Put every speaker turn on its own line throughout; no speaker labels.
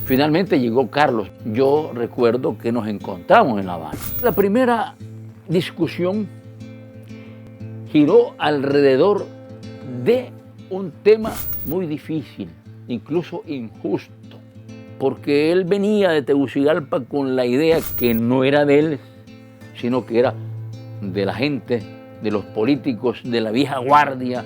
Finalmente llegó Carlos. Yo recuerdo que nos encontramos en La Habana. La primera discusión giró alrededor de un tema muy difícil, incluso injusto, porque él venía de Tegucigalpa con la idea que no era de él, sino que era de la gente, de los políticos de la vieja guardia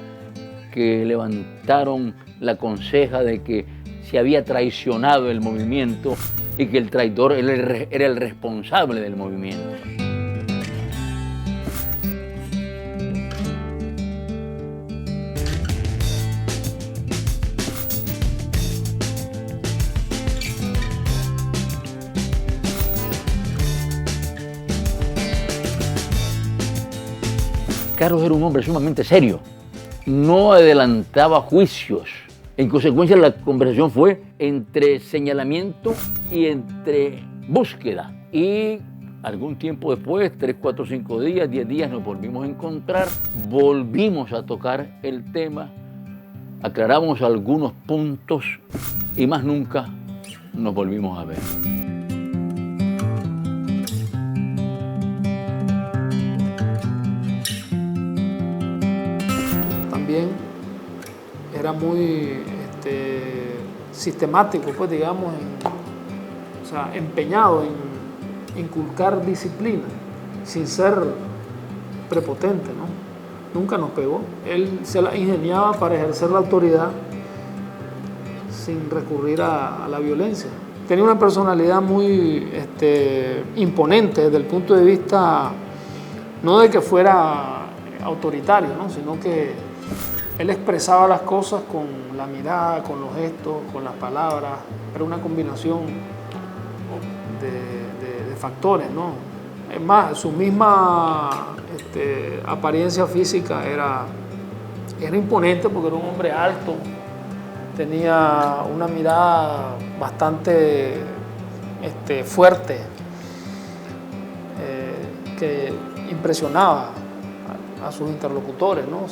que levantaron la conceja de que se había traicionado el movimiento y que el traidor era el responsable del movimiento. Carlos era un hombre sumamente serio, no adelantaba juicios. En consecuencia, la conversación fue entre señalamiento y entre búsqueda. Y algún tiempo después, 3, 4, 5 días, 10 días, nos volvimos a encontrar, volvimos a tocar el tema, aclaramos algunos puntos y más nunca nos volvimos a ver.
También era muy sistemático, pues digamos, empeñado en inculcar disciplina, sin ser prepotente, ¿no? Nunca nos pegó. Él se la ingeniaba para ejercer la autoridad sin recurrir a la violencia. Tenía una personalidad muy imponente desde el punto de vista, no de que fuera autoritario, ¿no? Sino que él expresaba las cosas con la mirada, con los gestos, con las palabras. Era una combinación de factores, ¿no? Es más, su misma apariencia física era imponente porque era un hombre alto, tenía una mirada bastante fuerte, que impresionaba a sus interlocutores, ¿no?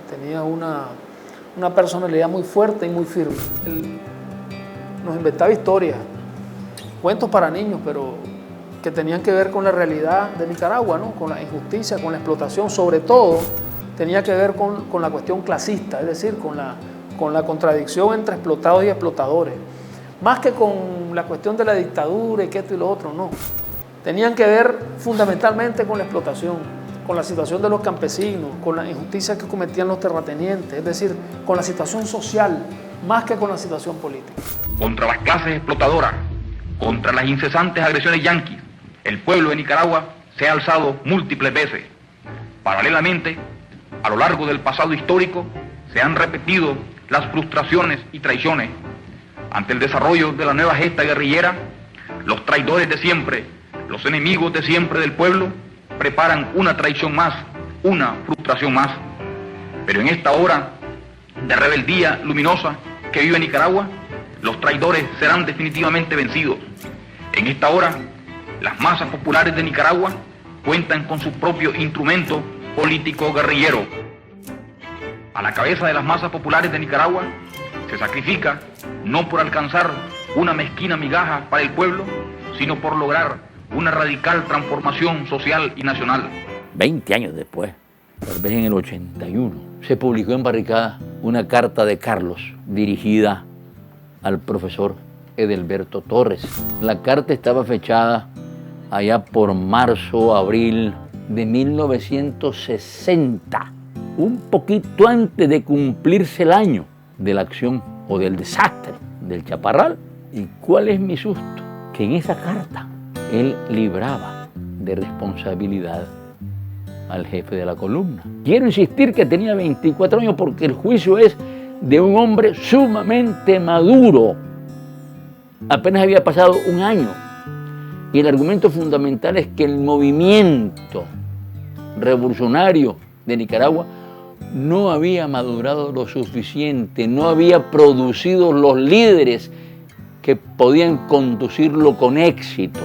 Tenía una personalidad muy fuerte y muy firme. Él nos inventaba historias, cuentos para niños, pero que tenían que ver con la realidad de Nicaragua, ¿no? Con la injusticia, con la explotación, sobre todo tenía que ver con la cuestión clasista, es decir, con la contradicción entre explotados y explotadores, más que con la cuestión de la dictadura y que esto y lo otro, no. Tenían que ver fundamentalmente con la explotación, con la situación de los campesinos, con las injusticias que cometían los terratenientes, es decir, con la situación social, más que con la situación política.
Contra las clases explotadoras, contra las incesantes agresiones yanquis, el pueblo de Nicaragua se ha alzado múltiples veces. Paralelamente, a lo largo del pasado histórico, se han repetido las frustraciones y traiciones. Ante el desarrollo de la nueva gesta guerrillera, los traidores de siempre, los enemigos de siempre del pueblo, preparan una traición más, una frustración más. Pero en esta hora de rebeldía luminosa que vive Nicaragua, los traidores serán definitivamente vencidos. En esta hora, las masas populares de Nicaragua cuentan con su propio instrumento político guerrillero. A la cabeza de las masas populares de Nicaragua se sacrifica no por alcanzar una mezquina migaja para el pueblo, sino por lograr una radical transformación social y nacional.
20 años después, tal vez en el 81, se publicó en Barricada una carta de Carlos dirigida al profesor Edelberto Torres. La carta estaba fechada allá por marzo, abril de 1960, un poquito antes de cumplirse el año de la acción o del desastre del Chaparral. ¿Y cuál es mi susto? Que en esa carta él libraba de responsabilidad al jefe de la columna. Quiero insistir que tenía 24 años porque el juicio es de un hombre sumamente maduro. Apenas había pasado un año. Y el argumento fundamental es que el movimiento revolucionario de Nicaragua no había madurado lo suficiente, no había producido los líderes que podían conducirlo con éxito.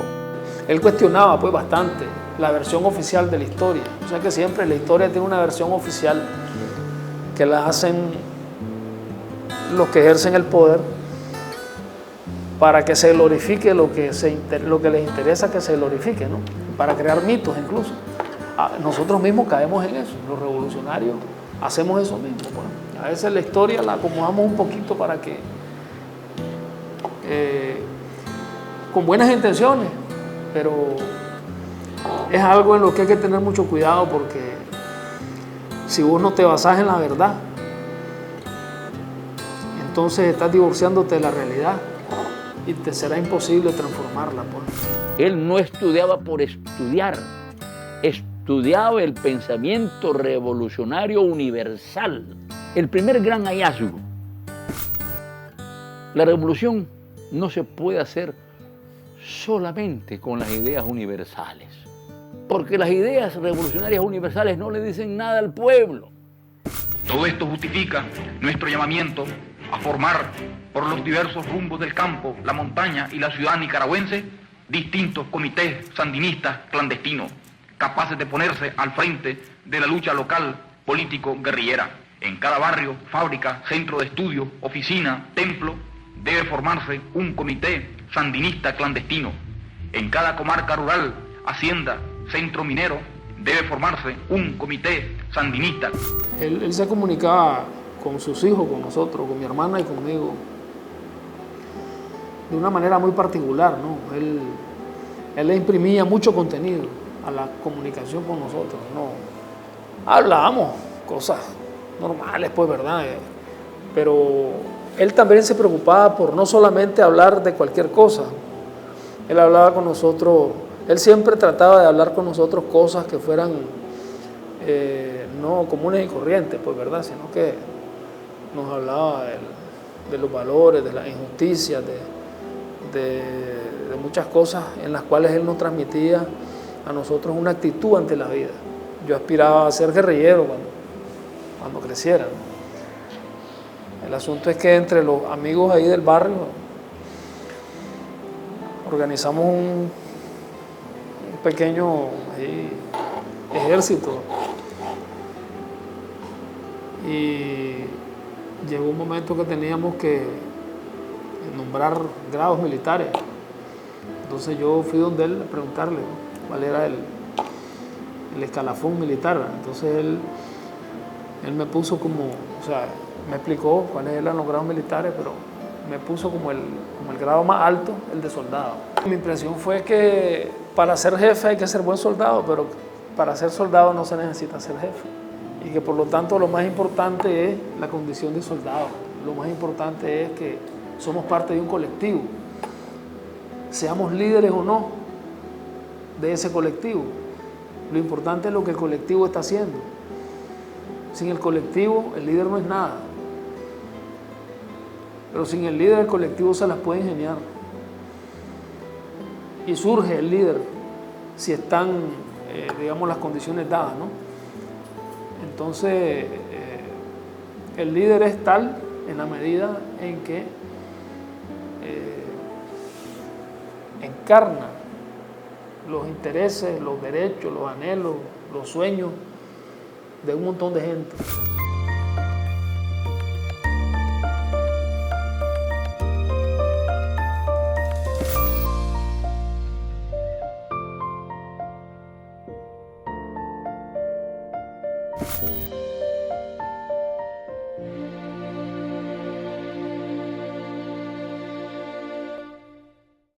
Él cuestionaba pues bastante la versión oficial de la historia. O sea que siempre la historia tiene una versión oficial que la hacen los que ejercen el poder para que se glorifique lo que les interesa que se glorifique, ¿no? Para crear mitos incluso. Nosotros mismos caemos en eso, los revolucionarios hacemos eso mismo. Pues. A veces la historia la acomodamos un poquito para que, con buenas intenciones, pero es algo en lo que hay que tener mucho cuidado, porque si vos no te basás en la verdad, entonces estás divorciándote de la realidad y te será imposible transformarla. Pues.
Él no estudiaba por estudiar, estudiaba el pensamiento revolucionario universal. El primer gran hallazgo. La revolución no se puede hacer solamente con las ideas universales, porque las ideas revolucionarias universales no le dicen nada al pueblo.
Todo esto justifica nuestro llamamiento a formar por los diversos rumbos del campo, la montaña y la ciudad nicaragüense distintos comités sandinistas clandestinos, capaces de ponerse al frente de la lucha local político-guerrillera. En cada barrio, fábrica, centro de estudio, oficina, templo, debe formarse un comité sandinista clandestino. En cada comarca rural, hacienda, centro minero, debe formarse un comité sandinista.
Él se comunicaba con sus hijos, con nosotros, con mi hermana y conmigo, de una manera muy particular, ¿no? Él le imprimía mucho contenido a la comunicación con nosotros, ¿no? Hablábamos cosas normales, pues, ¿verdad? Pero él también se preocupaba por no solamente hablar de cualquier cosa. Él hablaba con nosotros, él siempre trataba de hablar con nosotros cosas que fueran no comunes y corrientes, pues, ¿verdad? Sino que nos hablaba de los valores, de las injusticias, de muchas cosas en las cuales él nos transmitía a nosotros una actitud ante la vida. Yo aspiraba a ser guerrillero cuando creciera, ¿no? El asunto es que entre los amigos ahí del barrio organizamos un pequeño ejército, y llegó un momento que teníamos que nombrar grados militares. Entonces yo fui donde él a preguntarle, ¿no?, cuál era el escalafón militar. Entonces él me puso como, o sea, me explicó cuáles eran los grados militares, pero me puso como el grado más alto, el de soldado. Mi impresión fue que para ser jefe hay que ser buen soldado, pero para ser soldado no se necesita ser jefe. Y que por lo tanto lo más importante es la condición de soldado. Lo más importante es que somos parte de un colectivo. Seamos líderes o no de ese colectivo. Lo importante es lo que el colectivo está haciendo. Sin el colectivo, el líder no es nada. Pero sin el líder, el colectivo se las puede ingeniar. Y surge el líder si están, digamos, las condiciones dadas, ¿no? Entonces, el líder es tal en la medida en que encarna los intereses, los derechos, los anhelos, los sueños de un montón de gente.